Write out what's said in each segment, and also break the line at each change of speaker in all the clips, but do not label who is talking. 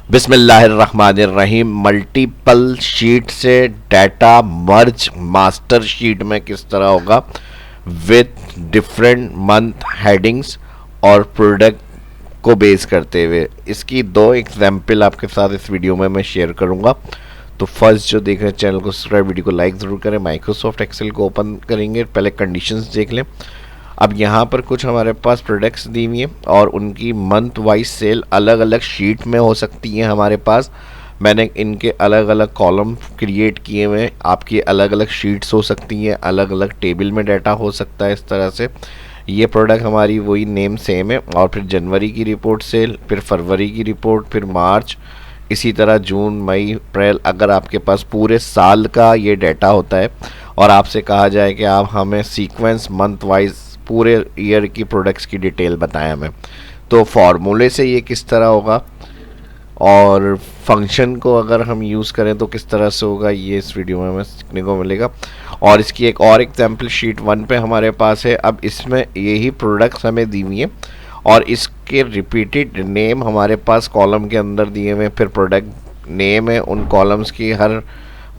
बिस्मिल्लाहिर्रहमानिर्रहीम। Multiple sheet से data मर्ज master sheet में किस तरह होगा विथ डिफरेंट मंथ हेडिंग्स और प्रोडक्ट को बेस करते हुए, इसकी दो एग्जाम्पल आपके साथ इस वीडियो में मैं शेयर करूंगा। तो फर्स्ट जो देख रहे हैं चैनल को सब्सक्राइब, वीडियो को लाइक ज़रूर करें। माइक्रोसॉफ्ट एक्सेल को ओपन करेंगे, पहले कंडीशंस देख लें। अब यहाँ पर कुछ हमारे पास प्रोडक्ट्स दी हुई हैं और उनकी मंथ वाइज सेल अलग अलग शीट में हो सकती हैं हमारे पास। मैंने इनके अलग अलग कॉलम क्रिएट किए हुए हैं। आपकी अलग अलग शीट्स हो सकती हैं, अलग अलग टेबल में डाटा हो सकता है। इस तरह से ये प्रोडक्ट हमारी वही नेम सेम है, और फिर जनवरी की रिपोर्ट सेल, फिर फरवरी की रिपोर्ट, फिर मार्च, इसी तरह जून, मई, अप्रैल। अगर आपके पास पूरे साल का ये डाटा होता है और आपसे कहा जाए कि आप हमें सीक्वेंस मंथ वाइज पूरे ईयर की प्रोडक्ट्स की डिटेल बताएं हमें, तो फॉर्मूले से ये किस तरह होगा और फंक्शन को अगर हम यूज़ करें तो किस तरह से होगा, ये इस वीडियो में हमें सीखने को मिलेगा। और इसकी एक और एग्जाम्पल शीट 1 पे हमारे पास है। अब इसमें यही प्रोडक्ट्स हमें दी हुई हैं और इसके रिपीटेड नेम हमारे पास कॉलम के अंदर दिए हुए हैं। फिर प्रोडक्ट नेम है, उन कॉलम्स की हर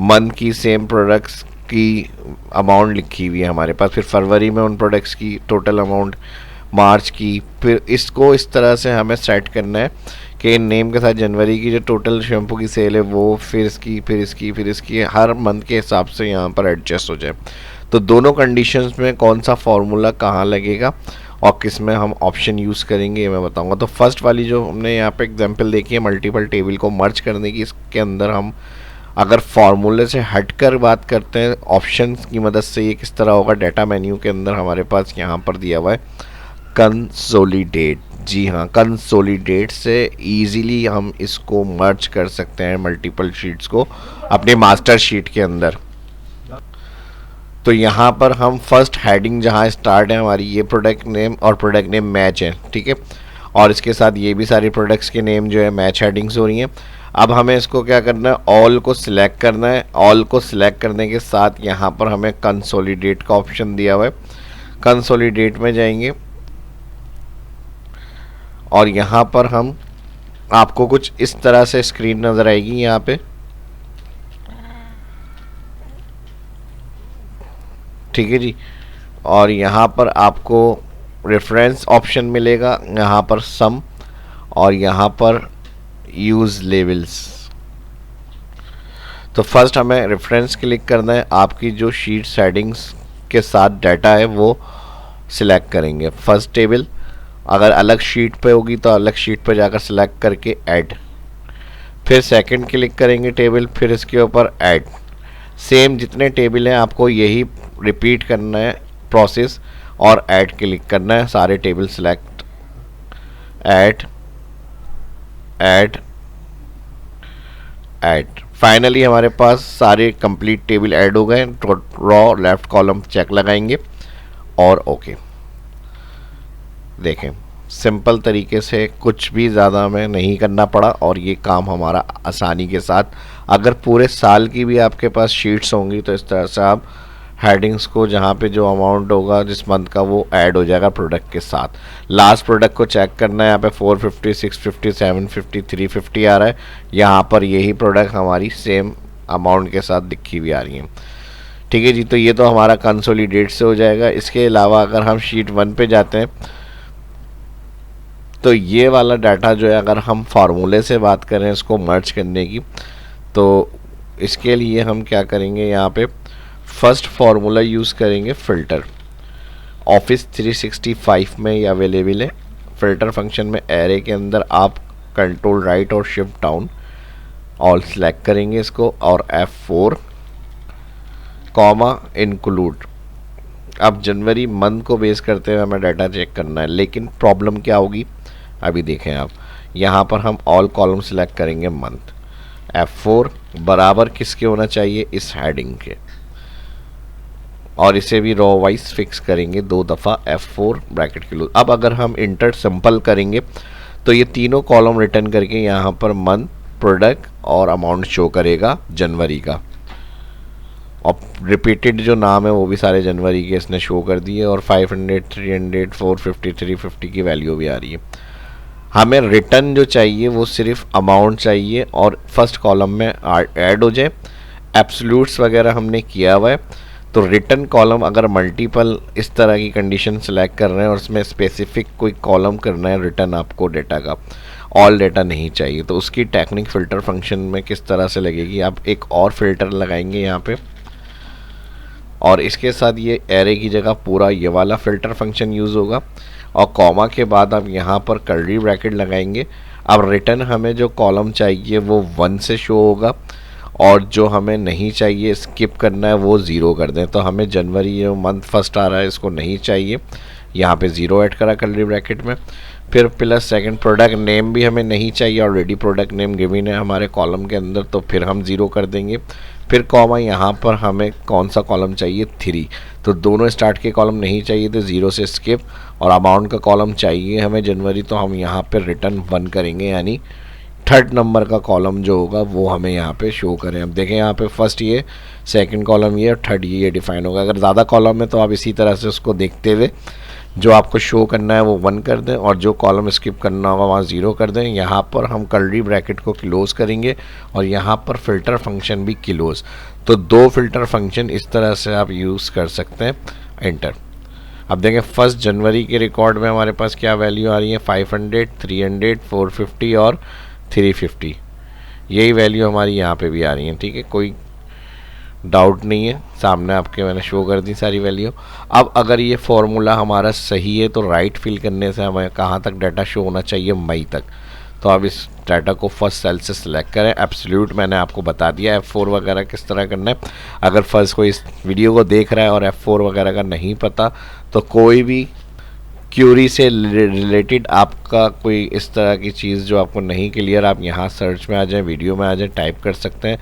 मंथ की सेम प्रोडक्ट्स की अमाउंट लिखी हुई है हमारे पास। फिर फरवरी में उन प्रोडक्ट्स की टोटल अमाउंट, मार्च की। फिर इसको इस तरह से हमें सेट करना है कि नेम के साथ जनवरी की जो टोटल शैम्पू की सेल है वो, फिर इसकी हर मंथ के हिसाब से यहाँ पर एडजस्ट हो जाए। तो दोनों कंडीशंस में कौन सा फार्मूला कहाँ लगेगा और किस में हम ऑप्शन यूज़ करेंगे ये मैं बताऊंगा। तो फर्स्ट वाली जो हमने यहाँ पे एग्जांपल देखी है मल्टीपल टेबल को मर्ज करने की, इसके अंदर हम अगर फार्मूले से हटकर बात करते हैं ऑप्शन की मदद से, ये किस तरह होगा। डाटा मेन्यू के अंदर हमारे पास यहाँ पर दिया हुआ है कंसोलिडेट। जी हाँ, कंसोलिडेट से इजीली हम इसको मर्ज कर सकते हैं मल्टीपल शीट्स को अपने मास्टर शीट के अंदर। तो यहाँ पर हम फर्स्ट हेडिंग जहाँ स्टार्ट है हमारी, ये प्रोडक्ट नेम और प्रोडक्ट नेम मैच है, ठीक है। और इसके साथ ये भी सारी प्रोडक्ट्स के नेम जो है मैच हेडिंग्स हो रही हैं। अब हमें इसको क्या करना है, ऑल को सिलेक्ट करना है। ऑल को सिलेक्ट करने के साथ यहाँ पर हमें कंसोलिडेट का ऑप्शन दिया हुआ है। कंसोलिडेट में जाएंगे और यहाँ पर हम आपको कुछ इस तरह से स्क्रीन नज़र आएगी यहाँ पे, ठीक है जी। और यहाँ पर आपको रेफरेंस ऑप्शन मिलेगा, यहाँ पर सम और यहाँ पर यूज़ लेवल्स। तो फर्स्ट हमें रेफरेंस क्लिक करना है। आपकी जो शीट सेटिंग्स के साथ डाटा है वो सिलेक्ट करेंगे। फर्स्ट टेबल अगर अलग शीट पे होगी तो अलग शीट पे जाकर सिलेक्ट करके ऐड, फिर सेकंड क्लिक करेंगे टेबल, फिर इसके ऊपर ऐड। सेम जितने टेबल हैं आपको यही रिपीट करना है प्रोसेस और ऐड क्लिक करना है। सारे table select, add, add, add. Finally हमारे पास सारे कंप्लीट टेबल ऐड हो गए। रॉ लेफ्ट कॉलम चेक लगाएंगे और ओके। देखें सिंपल तरीके से, कुछ भी ज़्यादा हमें नहीं करना पड़ा और ये काम हमारा आसानी के साथ। अगर पूरे साल की भी आपके पास शीट्स होंगी तो इस तरह से आप हेडिंग्स को जहाँ पे जो अमाउंट होगा जिस मंथ का वो ऐड हो जाएगा प्रोडक्ट के साथ। लास्ट प्रोडक्ट को चेक करना है, यहाँ पे 450, 650, 750, 350 आ रहा है। यहाँ पर यही प्रोडक्ट हमारी सेम अमाउंट के साथ दिखी हुई आ रही है, ठीक है जी। तो ये तो हमारा कंसोलिडेट से हो जाएगा। इसके अलावा अगर हम शीट 1 पे जाते हैं तो ये वाला डाटा जो है, अगर हम फार्मूले से बात करें इसको मर्ज करने की, तो इसके लिए हम क्या करेंगे, यहाँ पे फर्स्ट फार्मूला यूज़ करेंगे फ़िल्टर। ऑफिस 365 में ये अवेलेबल है। फ़िल्टर फंक्शन में एरे के अंदर आप कंट्रोल राइट और शिफ्ट डाउन ऑल सेलेक्ट करेंगे इसको और F4 कॉमा इंक्लूड। अब जनवरी मंथ को बेस करते हुए हमें डाटा चेक करना है, लेकिन प्रॉब्लम क्या होगी अभी देखें आप। यहाँ पर हम ऑल कॉलम सेलेक्ट करेंगे मंथ, F4 बराबर किसके होना चाहिए, इस हेडिंग के, और इसे भी रॉ वाइज फिक्स करेंगे 2 दफ़ा F4 ब्रैकेट के लूज। अब अगर हम इंटर सिंपल करेंगे तो ये तीनों कॉलम रिटर्न करके यहाँ पर मंथ, प्रोडक्ट और अमाउंट शो करेगा जनवरी का। और रिपीटेड जो नाम है वो भी सारे जनवरी के इसने शो कर दिए और 500, 300, 450, 350 की वैल्यू भी आ रही है। हमें रिटर्न जो चाहिए वो सिर्फ अमाउंट चाहिए और फर्स्ट कॉलम में ऐड हो जाए। एब्सोल्यूट्स वगैरह हमने किया हुआ है। तो रिटर्न कॉलम अगर मल्टीपल इस तरह की कंडीशन सेलेक्ट कर रहे हैं और उसमें स्पेसिफिक कोई कॉलम करना है रिटर्न आपको डेटा का, ऑल डेटा नहीं चाहिए, तो उसकी टेक्निक फ़िल्टर फंक्शन में किस तरह से लगेगी, आप एक और फिल्टर लगाएंगे यहाँ पे और इसके साथ ये एरे की जगह पूरा ये वाला फ़िल्टर फंक्शन यूज़ होगा और कॉमा के बाद आप यहाँ पर कर्ली ब्रैकेट लगाएंगे। अब रिटर्न हमें जो कॉलम चाहिए वो 1 से शो होगा और जो हमें नहीं चाहिए स्किप करना है वो 0 कर दें। तो हमें जनवरी ये मंथ फर्स्ट आ रहा है इसको नहीं चाहिए, यहाँ पे 0 ऐड करा कर्ली ब्रैकेट में। फिर प्लस सेकंड प्रोडक्ट नेम भी हमें नहीं चाहिए, ऑलरेडी प्रोडक्ट नेम गिवन है हमारे कॉलम के अंदर, तो फिर हम 0 कर देंगे। फिर कॉमा यहाँ पर हमें कौन सा कॉलम चाहिए 3, तो दोनों स्टार्ट के कॉलम नहीं चाहिए तो 0 से स्किप, और अमाउंट का कॉलम चाहिए हमें जनवरी, तो हम यहाँ पर रिटर्न 1 करेंगे, यानी थर्ड नंबर का कॉलम जो होगा वो हमें यहाँ पे शो करें। अब देखें यहाँ पे फर्स्ट ये, सेकंड कॉलम ये और थर्ड ये डिफाइन होगा। अगर ज़्यादा कॉलम है तो आप इसी तरह से उसको देखते हुए जो आपको शो करना है वो 1 कर दें और जो कॉलम स्किप करना होगा वहाँ 0 कर दें। यहाँ पर हम कर्ली ब्रैकेट को क्लोज़ करेंगे और यहाँ पर फ़िल्टर फंक्शन भी क्लोज़। तो 2 फ़िल्टर फंक्शन इस तरह से आप यूज़ कर सकते हैं। एंटर। अब देखें फर्स्ट जनवरी के रिकॉर्ड में हमारे पास क्या वैल्यू आ रही है, 500, 300, 450 और 350, यही वैल्यू हमारी यहाँ पे भी आ रही है। ठीक है, कोई डाउट नहीं है, सामने आपके मैंने शो कर दी सारी वैल्यू। अब अगर ये फॉर्मूला हमारा सही है तो राइट फिल करने से हमें कहाँ तक डाटा शो होना चाहिए, मई तक। तो अब इस डाटा को फर्स्ट सेल से सिलेक्ट करें। एब्सोल्यूट मैंने आपको बता दिया, F4 वगैरह किस तरह करना है। अगर फर्स्ट कोई इस वीडियो को देख रहा है और F4 वगैरह का नहीं पता तो कोई भी क्यूरी से रिलेटेड आपका कोई इस तरह की चीज़ जो आपको नहीं क्लियर, आप यहाँ सर्च में आ जाएं, वीडियो में आ जाएं, टाइप कर सकते हैं।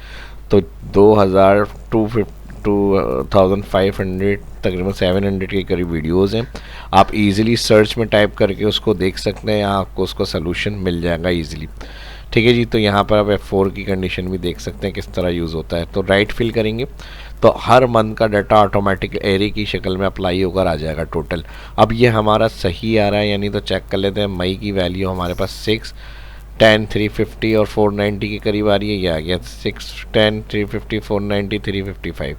तो 2500 तकरीबन 700 के करीब वीडियोस हैं, आप इजीली सर्च में टाइप करके उसको देख सकते हैं, यहाँ आपको उसको सलूशन मिल जाएगा इजीली। ठीक है जी, तो यहाँ पर आप F4 की कंडीशन भी देख सकते हैं किस तरह यूज़ होता है। तो राइट फिल करेंगे तो हर मंथ का डाटा ऑटोमेटिक एरे की शक्ल में अप्लाई होकर आ जाएगा टोटल। अब ये हमारा सही आ रहा है यानी, तो चेक कर लेते हैं। मई की वैल्यू हमारे पास 6, 10, 350 और 490 के करीब आ रही है, ये आ गया 6, 10, 350, 490, 355,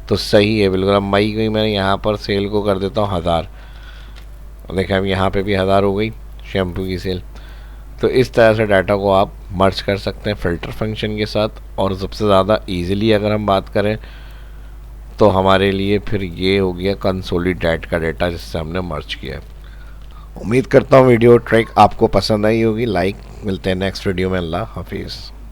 तो सही है बिल्कुल। अब मई की मैं यहाँ पर सेल को कर देता हूँ 1000, देखें अब यहाँ पे भी 1000 हो गई शैम्पू की सेल। तो इस तरह से डाटा को आप मर्ज कर सकते हैं फ़िल्टर फंक्शन के साथ। और सबसे ज़्यादा इजीली अगर हम बात करें तो हमारे लिए फिर ये हो गया कंसोलिडेट का डाटा जिससे हमने मर्ज किया है। उम्मीद करता हूँ वीडियो ट्रिक आपको पसंद आई होगी। लाइक, मिलते हैं नेक्स्ट वीडियो में। अल्लाह हाफिज़।